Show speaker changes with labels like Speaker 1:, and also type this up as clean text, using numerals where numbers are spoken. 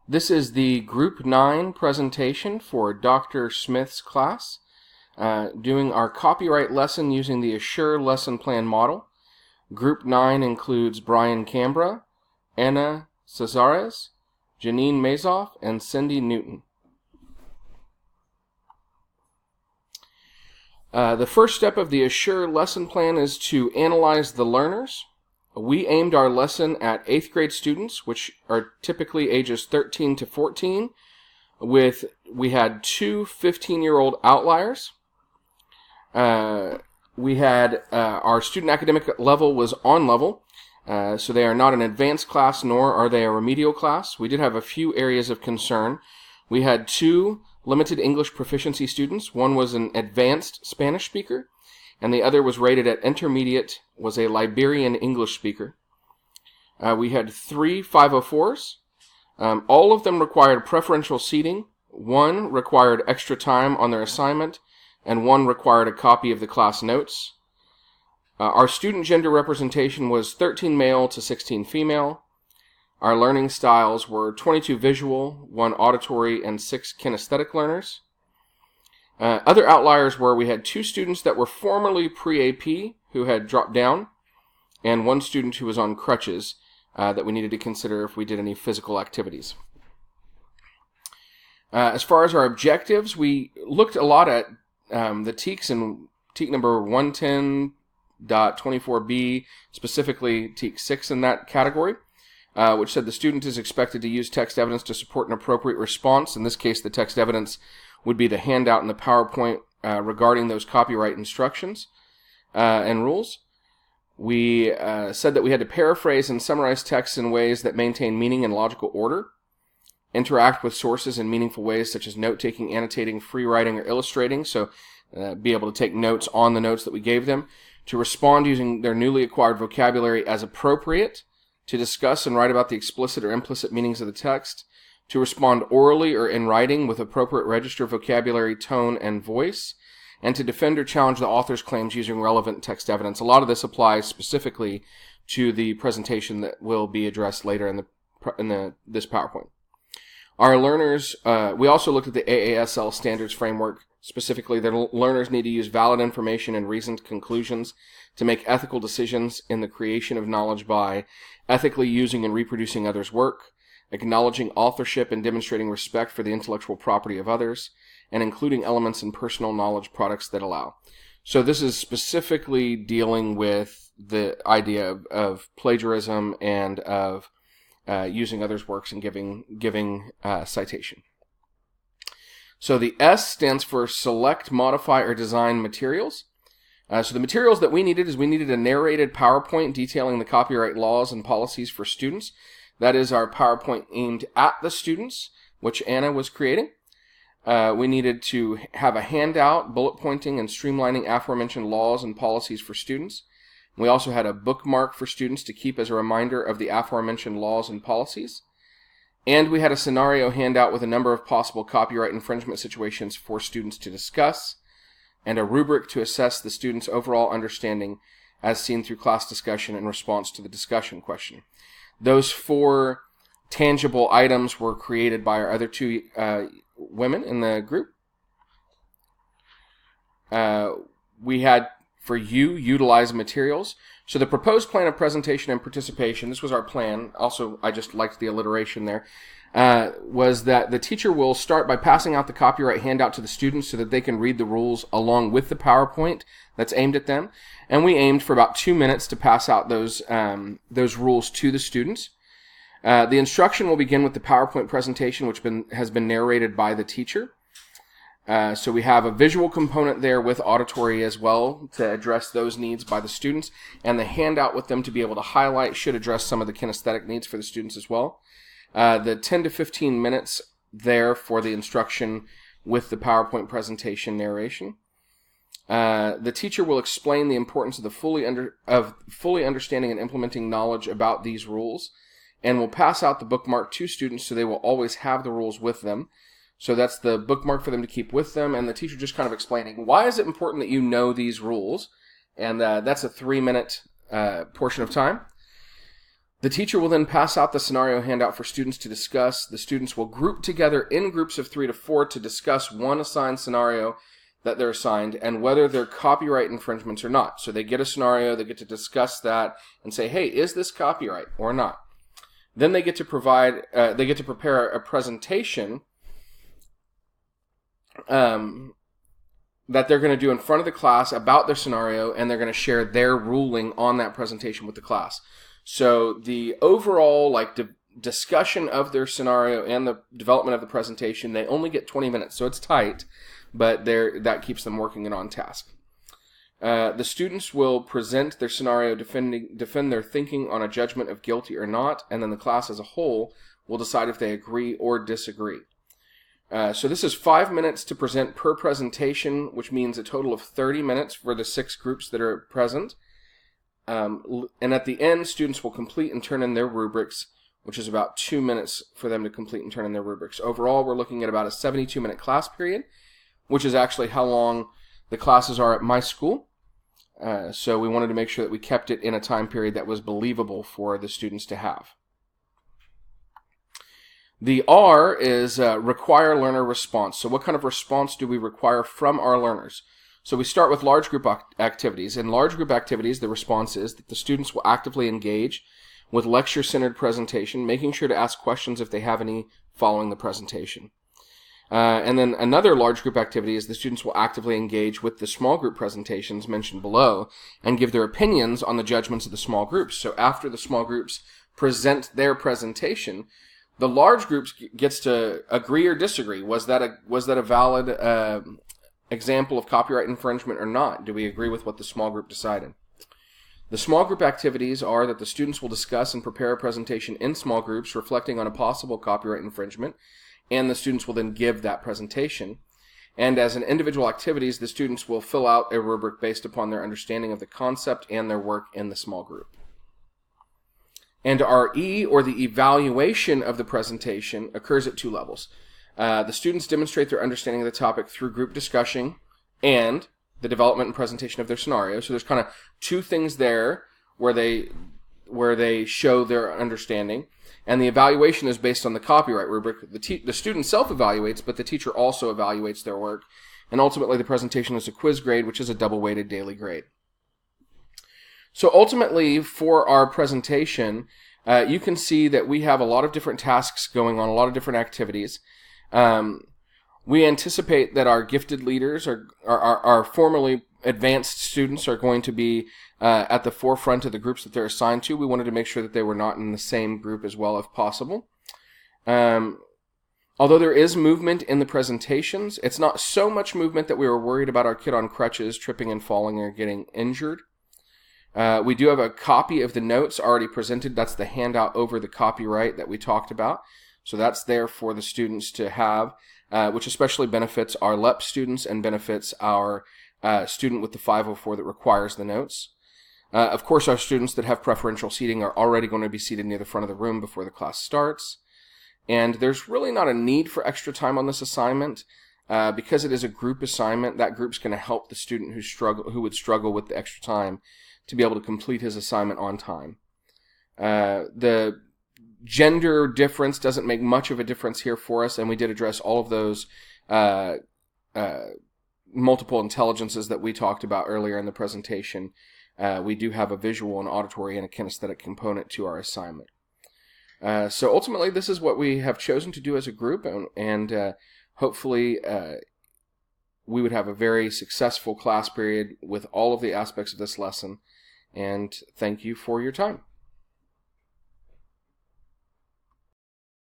Speaker 1: This is the Group 9 presentation for Dr. Smith's class, doing our copyright lesson using the Assure lesson plan model. Group 9 includes Brian Cambra, Anna Cesares, Janine Mazoff, and Cindy Newton. The first step of the Assure lesson plan is to analyze the learners. We aimed our lesson at 8th grade students, which are typically ages 13 to 14. We had two 15-year-old outliers. We had our student academic level was on level, so they are not an advanced class, nor are they a remedial class. We did have a few areas of concern. We had two limited English proficiency students. One was an advanced Spanish speaker, and the other was rated at intermediate, was a Liberian English speaker. We had three 504s. All of them required preferential seating. One required extra time on their assignment, and one required a copy of the class notes. Our student gender representation was 13 male to 16 female. Our learning styles were 22 visual, 1 auditory, and 6 kinesthetic learners. Other outliers were we had two students that were formerly pre-AP who had dropped down, and one student who was on crutches that we needed to consider if we did any physical activities. As far as our objectives, we looked a lot at the TEKS and TEK number 110.24b, specifically TEK 6 in that category, which said the student is expected to use text evidence to support an appropriate response. In this case, the text evidence would be the handout in the PowerPoint regarding those copyright instructions and rules. We said that we had to paraphrase and summarize texts in ways that maintain meaning and logical order, interact with sources in meaningful ways such as note-taking, annotating, free writing, or illustrating, so be able to take notes on the notes that we gave them, to respond using their newly acquired vocabulary as appropriate, to discuss and write about the explicit or implicit meanings of the text, to respond orally or in writing with appropriate register, vocabulary, tone, and voice, and to defend or challenge the author's claims using relevant text evidence. A lot of this applies specifically to the presentation that will be addressed later in this PowerPoint. Our learners, we also looked at the AASL standards framework. Specifically, the learners need to use valid information and reasoned conclusions to make ethical decisions in the creation of knowledge by ethically using and reproducing others' work, acknowledging authorship and demonstrating respect for the intellectual property of others, and including elements in personal knowledge products that allow. So this is specifically dealing with the idea of plagiarism and of using others' works and giving citation. So the S stands for Select, Modify, or Design Materials. So the materials that we needed a narrated PowerPoint detailing the copyright laws and policies for students. That is our PowerPoint aimed at the students, which Anna was creating. We needed to have a handout bullet pointing and streamlining aforementioned laws and policies for students. We also had a bookmark for students to keep as a reminder of the aforementioned laws and policies. And we had a scenario handout with a number of possible copyright infringement situations for students to discuss, and a rubric to assess the student's overall understanding as seen through class discussion in response to the discussion question. Those 4 tangible items were created by our other two women in the group. We had, for you, utilize materials. So the proposed plan of presentation and participation, this was our plan, also I just liked the alliteration there, was that the teacher will start by passing out the copyright handout to the students so that they can read the rules along with the PowerPoint that's aimed at them. And we aimed for about 2 minutes to pass out those rules to the students. The instruction will begin with the PowerPoint presentation, which has been narrated by the teacher. So we have a visual component there with auditory as well to address those needs by the students, and the handout with them to be able to highlight should address some of the kinesthetic needs for the students as well. The 10 to 15 minutes there for the instruction with the PowerPoint presentation narration. The teacher will explain the importance of fully understanding and implementing knowledge about these rules, and will pass out the bookmark to students so they will always have the rules with them. So that's the bookmark for them to keep with them, and the teacher just kind of explaining, why is it important that you know these rules? And that's a 3-minute portion of time. The teacher will then pass out the scenario handout for students to discuss. The students will group together in groups of 3 to 4 to discuss one assigned scenario that they're assigned and whether they're copyright infringements or not. So they get a scenario, they get to discuss that and say, hey, is this copyright or not? Then they get to prepare a presentation that they're going to do in front of the class about their scenario, and they're going to share their ruling on that presentation with the class. So the overall discussion of their scenario and the development of the presentation, they only get 20 minutes, so it's tight, but that keeps them working and on task. The students will present their scenario, defend their thinking on a judgment of guilty or not, and then the class as a whole will decide if they agree or disagree. So this is 5 minutes to present per presentation, which means a total of 30 minutes for the 6 groups that are present. And at the end, students will complete and turn in their rubrics, which is about 2 minutes for them to complete and turn in their rubrics. Overall, we're looking at about a 72-minute class period, which is actually how long the classes are at my school. So we wanted to make sure that we kept it in a time period that was believable for the students to have. The R is require learner response. So what kind of response do we require from our learners? So we start with large group activities. In large group activities, the response is that the students will actively engage with lecture-centered presentation, making sure to ask questions if they have any following the presentation. And then another large group activity is the students will actively engage with the small group presentations mentioned below and give their opinions on the judgments of the small groups. So after the small groups present their presentation, the large groups gets to agree or disagree. Was that a valid example of copyright infringement or not? Do we agree with what the small group decided? The small group activities are that the students will discuss and prepare a presentation in small groups reflecting on a possible copyright infringement, and the students will then give that presentation. And as an individual activities, the students will fill out a rubric based upon their understanding of the concept and their work in the small group. And our E, or the evaluation of the presentation, occurs at 2 levels. The students demonstrate their understanding of the topic through group discussion and the development and presentation of their scenario. So there's kind of 2 things there where they show their understanding. And the evaluation is based on the copyright rubric. The student self-evaluates, but the teacher also evaluates their work. And ultimately, the presentation is a quiz grade, which is a double-weighted daily grade. So ultimately, for our presentation, you can see that we have a lot of different tasks going on, a lot of different activities. We anticipate that our gifted leaders, our formerly advanced students, are going to be at the forefront of the groups that they're assigned to. We wanted to make sure that they were not in the same group as well if possible. Although there is movement in the presentations, it's not so much movement that we were worried about our kid on crutches tripping and falling or getting injured. We do have a copy of the notes already presented. That's the handout over the copyright that we talked about. So that's there for the students to have, which especially benefits our LEP students and benefits our student with the 504 that requires the notes. Of course, our students that have preferential seating are already going to be seated near the front of the room before the class starts. And there's really not a need for extra time on this assignment. Because it is a group assignment, that group's going to help the student who would struggle with the extra time to be able to complete his assignment on time. The gender difference doesn't make much of a difference here for us, and we did address all of those multiple intelligences that we talked about earlier in the presentation. We do have a visual, an auditory, and a kinesthetic component to our assignment. So ultimately, this is what we have chosen to do as a group, and hopefully we would have a very successful class period with all of the aspects of this lesson. And thank you for your time.